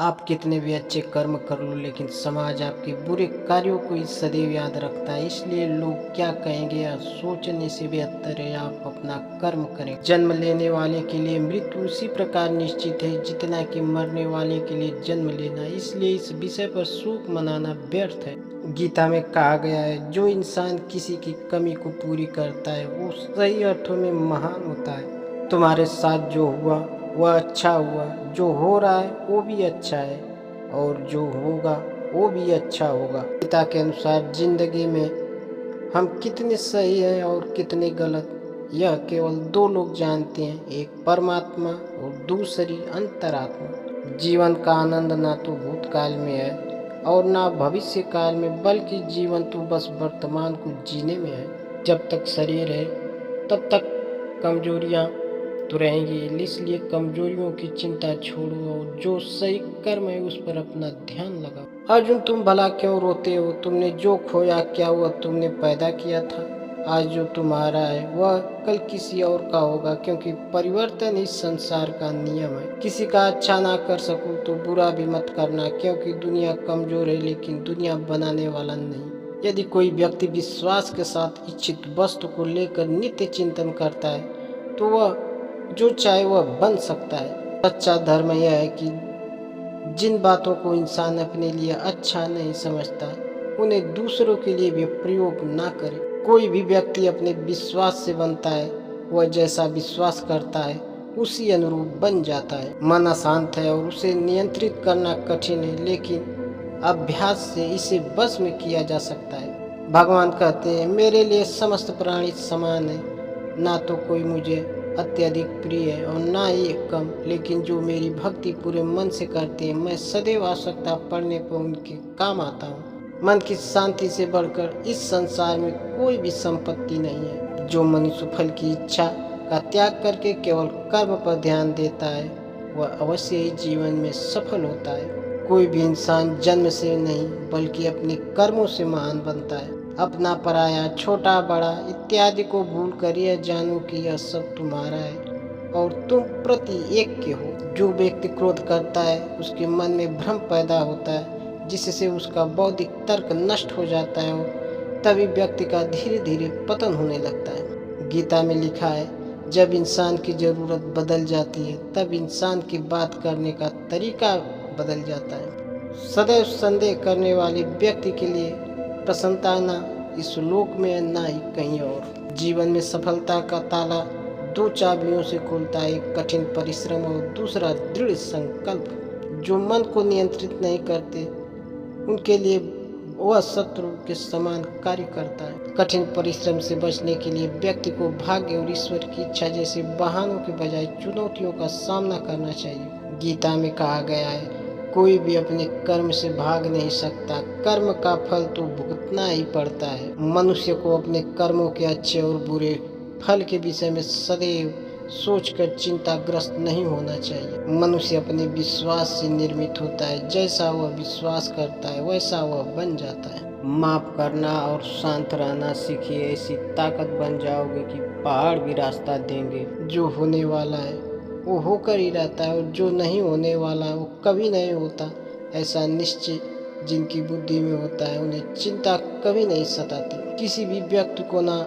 आप कितने भी अच्छे कर्म कर लो, लेकिन समाज आपके बुरे कार्यों को ही सदैव याद रखता है। इसलिए लोग क्या कहेंगे या सोचने से बेहतर है आप अपना कर्म करें। जन्म लेने वाले के लिए मृत्यु उसी प्रकार निश्चित है जितना कि मरने वाले के लिए जन्म लेना। इसलिए इस विषय पर शोक मनाना व्यर्थ है। गीता में कहा गया है, जो इंसान किसी की कमी को पूरी करता है वो सही अर्थों में महान होता है। तुम्हारे साथ जो हुआ वह अच्छा हुआ, जो हो रहा है वो भी अच्छा है, और जो होगा वो भी अच्छा होगा। गीता के अनुसार जिंदगी में हम कितने सही हैं और कितने गलत, यह केवल दो लोग जानते हैं, एक परमात्मा और दूसरी अंतरात्मा। जीवन का आनंद ना तो भूतकाल में है और ना भविष्य काल में, बल्कि जीवन तो बस वर्तमान को जीने में है। जब तक शरीर है तब तक कमजोरियां तो रहेंगी, इसलिए कमजोरियों की चिंता छोड़ो और जो सही कर्म है उस पर अपना ध्यान लगाओ। अर्जुन, तुम भला क्यों रोते हो? तुमने जो खोया क्या वह तुमने पैदा किया था? आज जो तुम्हारा है वह कल किसी और का होगा, क्योंकि परिवर्तन इस संसार का नियम है। किसी का अच्छा ना कर सकूं तो बुरा भी मत करना, क्योंकि दुनिया कमजोर है लेकिन दुनिया बनाने वाला नहीं। यदि कोई व्यक्ति विश्वास के साथ इच्छित वस्तु को लेकर नित्य चिंतन करता है तो वह जो चाहे वह बन सकता है। सच्चा धर्म यह है कि जिन बातों को इंसान अपने लिए अच्छा नहीं समझता उन्हें दूसरों के लिए भी प्रयोग ना करे। कोई भी व्यक्ति अपने विश्वास से बनता है, वह जैसा विश्वास करता है उसी अनुरूप बन जाता है। मन अशांत है और उसे नियंत्रित करना कठिन है, लेकिन अभ्यास से इसे वश में किया जा सकता है। भगवान कहते हैं, मेरे लिए समस्त प्राणी समान है, ना तो कोई मुझे अत्यधिक प्रिय है और ना ही कम, लेकिन जो मेरी भक्ति पूरे मन से करते हैं मैं सदैव आवश्यकता पड़ने पर उनके काम आता हूँ। मन की शांति से बढ़कर इस संसार में कोई भी संपत्ति नहीं है। जो मनुष्य फल की इच्छा का त्याग करके केवल कर्म पर ध्यान देता है वह अवश्य ही जीवन में सफल होता है। कोई भी इंसान जन्म से नहीं बल्कि अपने कर्मों से महान बनता है। अपना पराया, छोटा बड़ा इत्यादि को भूल कर यह जानो कि यह सब तुम्हारा है और तुम प्रति एक के हो। जो व्यक्ति क्रोध करता है उसके मन में भ्रम पैदा होता है, जिससे उसका बौद्धिक तर्क नष्ट हो जाता है और तभी व्यक्ति का धीरे धीरे पतन होने लगता है। गीता में लिखा है, जब इंसान की जरूरत बदल जाती है तब इंसान की बात करने का तरीका बदल जाता है। सदैव संदेह करने वाले व्यक्ति के लिए प्रसन्नता ना इस लोक में है ना ही कहीं और। जीवन में सफलता का ताला दो चाबियों से खुलता है, एक कठिन परिश्रम और दूसरा दृढ़ संकल्प। जो मन को नियंत्रित नहीं करते उनके लिए वह शत्रु के समान कार्य करता है। कठिन परिश्रम से बचने के लिए व्यक्ति को भाग्य और ईश्वर की इच्छा जैसे बहानों के बजाय चुनौतियों का सामना करना चाहिए। गीता में कहा गया है, कोई भी अपने कर्म से भाग नहीं सकता, कर्म का फल तो भुगतना ही पड़ता है। मनुष्य को अपने कर्मों के अच्छे और बुरे फल के विषय में सदैव सोचकर चिंताग्रस्त नहीं होना चाहिए। मनुष्य अपने विश्वास से निर्मित होता है, जैसा वह विश्वास करता है वैसा वह बन जाता है। माफ करना और शांत रहना सीखिए, ऐसी ताकत बन जाओगे कि पहाड़ भी रास्ता देंगे। जो होने वाला है वो होकर ही रहता है और जो नहीं होने वाला वो कभी नहीं होता। ऐसा निश्चय जिनकी बुद्धि में होता है उन्हें चिंता कभी नहीं सताती। किसी भी व्यक्ति को ना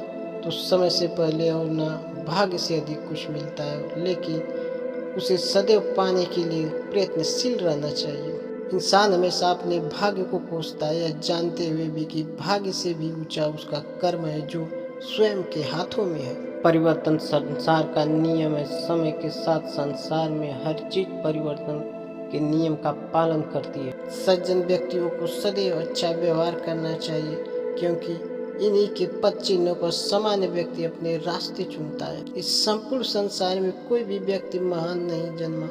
तो समय से पहले और ना भाग्य से अधिक कुछ मिलता है, लेकिन उसे सदैव पाने के लिए प्रयत्नशील रहना चाहिए। इंसान हमेशा अपने भाग्य को कोसता है, यह जानते हुए भी कि भाग्य से भी ऊंचा उसका कर्म है जो स्वयं के हाथों में है। परिवर्तन संसार का नियम है। समय के साथ संसार में हर चीज परिवर्तन के नियम का पालन करती है। सज्जन व्यक्तियों को सदैव अच्छा व्यवहार करना चाहिए, क्योंकि इन्हीं के पद चिन्हों पर सामान्य व्यक्ति अपने रास्ते चुनता है। इस संपूर्ण संसार में कोई भी व्यक्ति महान नहीं जन्मा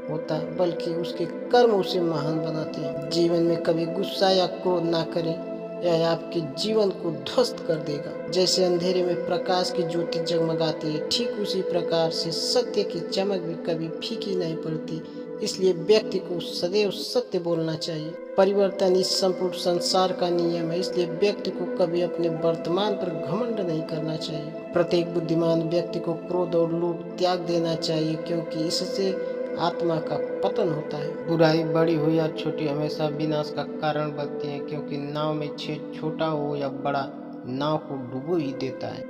होता, बल्कि उसके कर्म उसे महान बनाते हैं। जीवन में कभी गुस्सा या क्रोध ना करें, यह आपके जीवन को ध्वस्त कर देगा। जैसे अंधेरे में प्रकाश की ज्योति जगमगाती है, ठीक उसी प्रकार से सत्य की चमक भी कभी फीकी नहीं पड़ती। इसलिए व्यक्ति को सदैव सत्य बोलना चाहिए। परिवर्तन इस संपूर्ण संसार का नियम है, इसलिए व्यक्ति को कभी अपने वर्तमान पर घमंड नहीं करना चाहिए। प्रत्येक बुद्धिमान व्यक्ति को क्रोध और लोभ त्याग देना चाहिए, क्योंकि इससे आत्मा का पतन होता है। बुराई बड़ी हो या छोटी हमेशा विनाश का कारण बनती है, क्योंकि नाव में छेद छोटा हो या बड़ा, नाव को डुबो ही देता है।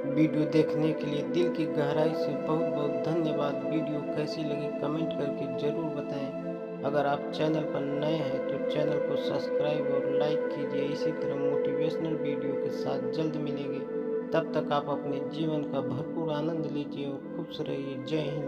वीडियो देखने के लिए दिल की गहराई से बहुत बहुत धन्यवाद। वीडियो कैसी लगी कमेंट करके ज़रूर बताएं। अगर आप चैनल पर नए हैं तो चैनल को सब्सक्राइब और लाइक कीजिए। इसी तरह मोटिवेशनल वीडियो के साथ जल्द मिलेंगे। तब तक आप अपने जीवन का भरपूर आनंद लीजिए और खुश रहिए। जय हिंद।